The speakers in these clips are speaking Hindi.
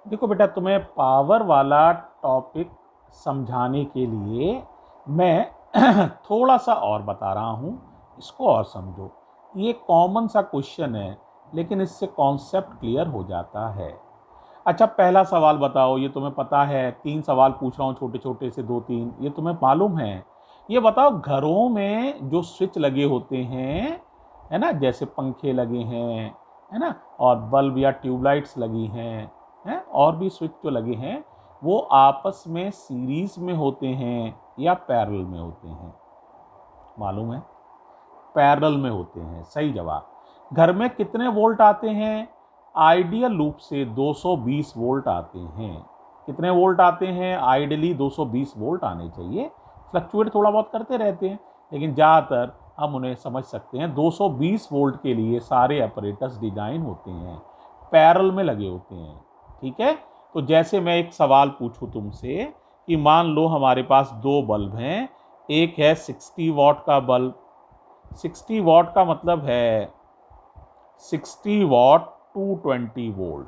देखो बेटा, तुम्हें पावर वाला टॉपिक समझाने के लिए मैं थोड़ा सा और बता रहा हूँ, इसको और समझो। ये कॉमन सा क्वेश्चन है, लेकिन इससे कॉन्सेप्ट क्लियर हो जाता है। अच्छा, पहला सवाल बताओ, ये तुम्हें पता है, 3 सवाल पूछ रहा हूँ छोटे छोटे से, 2-3, ये तुम्हें मालूम है। ये बताओ, घरों में जो स्विच लगे होते हैं, है ना, जैसे पंखे लगे हैं, है ना, और बल्ब या ट्यूबलाइट्स लगी हैं, और भी स्विच जो लगे हैं, वो आपस में सीरीज में होते हैं या पैरेलल में होते हैं? मालूम है? पैरेलल में होते हैं, सही जवाब। घर में कितने वोल्ट आते हैं? आइडियल लूप से 220 वोल्ट आते हैं। कितने वोल्ट आते हैं? आइडियली 220 वोल्ट आने चाहिए। फ्लक्चुएट थोड़ा बहुत करते रहते हैं, लेकिन ज़्यादातर हम उन्हें समझ सकते हैं। 220 वोल्ट के लिए सारे ऑपरेटर्स डिजाइन होते हैं, पैरेलल में लगे होते हैं। ठीक है, तो जैसे मैं एक सवाल पूछूं तुमसे कि मान लो हमारे पास 2 बल्ब हैं। एक है 60 वॉट का बल्ब। 60 वॉट का मतलब है 60 वॉट 220 वोल्ट।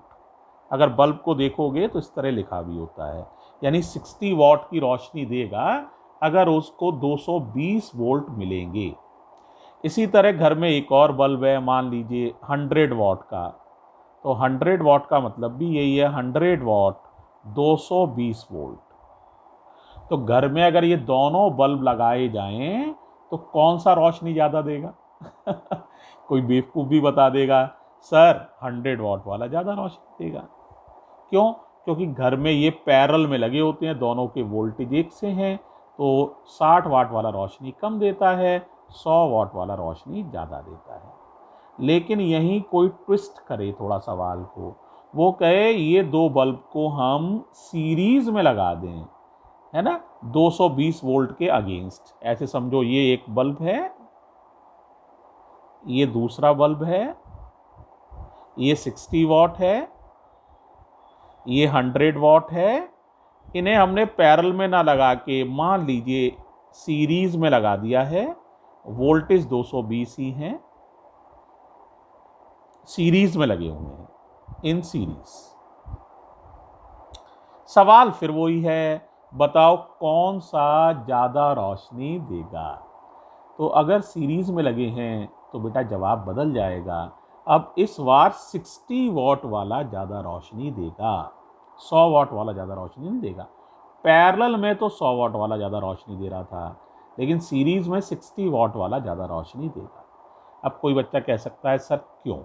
अगर बल्ब को देखोगे तो इस तरह लिखा भी होता है, यानी 60 वॉट की रोशनी देगा अगर उसको 220 वोल्ट मिलेंगे। इसी तरह घर में एक और बल्ब है, मान लीजिए 100 वॉट का। तो 100 वॉट का मतलब भी यही है, 100 वॉट 220 वोल्ट। तो घर में अगर ये दोनों बल्ब लगाए जाएं तो कौन सा रोशनी ज़्यादा देगा? कोई बेवकूफ़ भी बता देगा, सर 100 वॉट वाला ज़्यादा रोशनी देगा। क्यों? क्योंकि घर में ये पैरेलल में लगे होते हैं, दोनों के वोल्टेज एक से हैं, तो 60 वाट वाला रोशनी कम देता है, 100 वाट वाला रोशनी ज़्यादा देता है। लेकिन यहीं कोई ट्विस्ट करे थोड़ा सवाल को, वो कहे ये 2 बल्ब को हम सीरीज में लगा दें, है ना, 220 वोल्ट के अगेंस्ट। ऐसे समझो, ये एक बल्ब है, ये दूसरा बल्ब है, ये 60 वॉट है, ये 100 वॉट है। इन्हें हमने पैरेलल में ना लगा के मान लीजिए सीरीज में लगा दिया है। वोल्टेज 220 ही है, सीरीज में लगे हुए हैं, इन सीरीज। सवाल फिर वही है, बताओ कौन सा ज़्यादा रोशनी देगा? तो अगर सीरीज में लगे हैं तो बेटा जवाब बदल जाएगा। अब इस बार 60 वॉट वाला ज़्यादा रोशनी देगा, 100 वॉट वाला ज़्यादा रोशनी नहीं देगा। पैरेलल में तो 100 वॉट वाला ज़्यादा रोशनी दे रहा था, लेकिन सीरीज में 60 वॉट वाला ज़्यादा रोशनी देगा। अब कोई बच्चा कह सकता है, सर क्यों?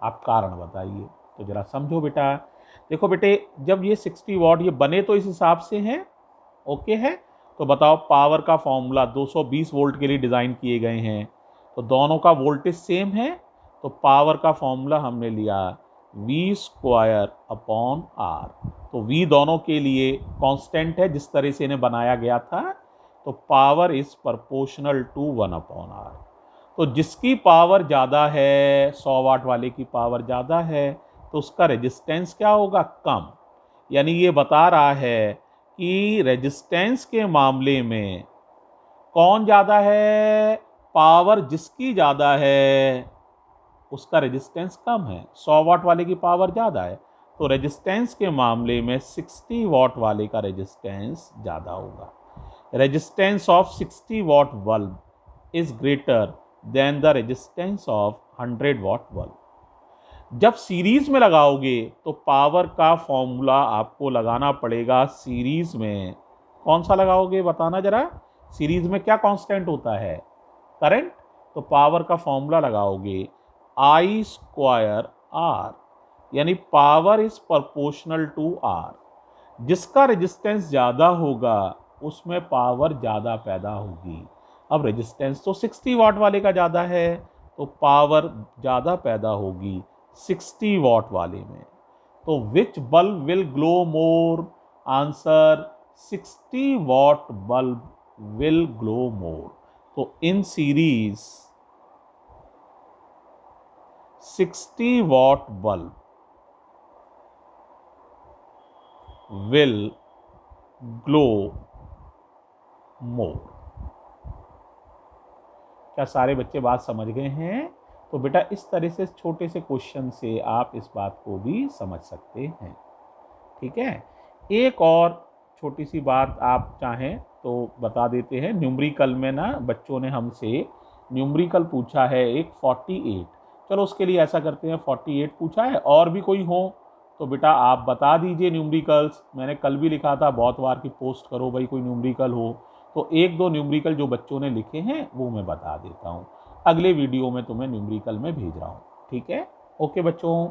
आप कारण बताइए। तो ज़रा समझो बेटा। देखो बेटे, जब ये 60 वॉट ये बने तो इस हिसाब से हैं, ओके है। तो बताओ, पावर का फॉर्मूला 220 वोल्ट के लिए डिज़ाइन किए गए हैं, तो दोनों का वोल्टेज सेम है, तो पावर का फॉर्मूला हमने लिया V² अपॉन R। तो V दोनों के लिए कांस्टेंट है, जिस तरह से इन्हें बनाया गया था। तो power is proportional to 1/R। तो जिसकी पावर ज़्यादा है, 100 वाट वाले की पावर ज़्यादा है, तो उसका रेजिस्टेंस क्या होगा? कम। यानी ये बता रहा है कि रेजिस्टेंस के मामले में कौन ज़्यादा है? पावर जिसकी ज़्यादा है उसका रेजिस्टेंस कम है। 100 वाट वाले की पावर ज़्यादा है, तो रेजिस्टेंस के मामले में 60 वाट वाले का रेजिस्टेंस ज़्यादा होगा। Resistance of 60 watt bulb is greater than the resistance of 100 watt bulb. जब सीरीज में लगाओगे तो पावर का फॉर्मूला आपको लगाना पड़ेगा सीरीज में। कौन सा लगाओगे बताना जरा? सीरीज में क्या कांस्टेंट होता है? करंट। तो पावर का फॉर्मूला लगाओगे I²R, यानी power is proportional to R। जिसका रेजिस्टेंस ज़्यादा होगा उसमें पावर ज़्यादा पैदा होगी। अब रेजिस्टेंस तो 60 वाट वाले का ज़्यादा है, तो पावर ज़्यादा पैदा होगी 60 वाट वाले में। तो which bulb will glow more? Answer, 60 watt bulb will glow more. तो in series 60 watt bulb will glow more. क्या सारे बच्चे बात समझ गए हैं? तो बेटा इस तरह से छोटे से क्वेश्चन से आप इस बात को भी समझ सकते हैं। ठीक है। एक और छोटी सी बात आप चाहें तो बता देते हैं। न्यूमरिकल में ना बच्चों ने हमसे न्यूमरिकल पूछा है एक 48। चलो उसके लिए ऐसा करते हैं, 48 पूछा है, और भी कोई हो तो बेटा आप बता दीजिए न्यूमरिकल्स। मैंने कल भी लिखा था बहुत बार कि पोस्ट करो भाई कोई न्यूमरिकल हो, तो एक दो न्यूमरिकल जो बच्चों ने लिखे हैं वो मैं बता देता हूँ। अगले वीडियो में तुम्हें न्यूमरिकल में भेज रहा हूँ। ठीक है, ओके बच्चों।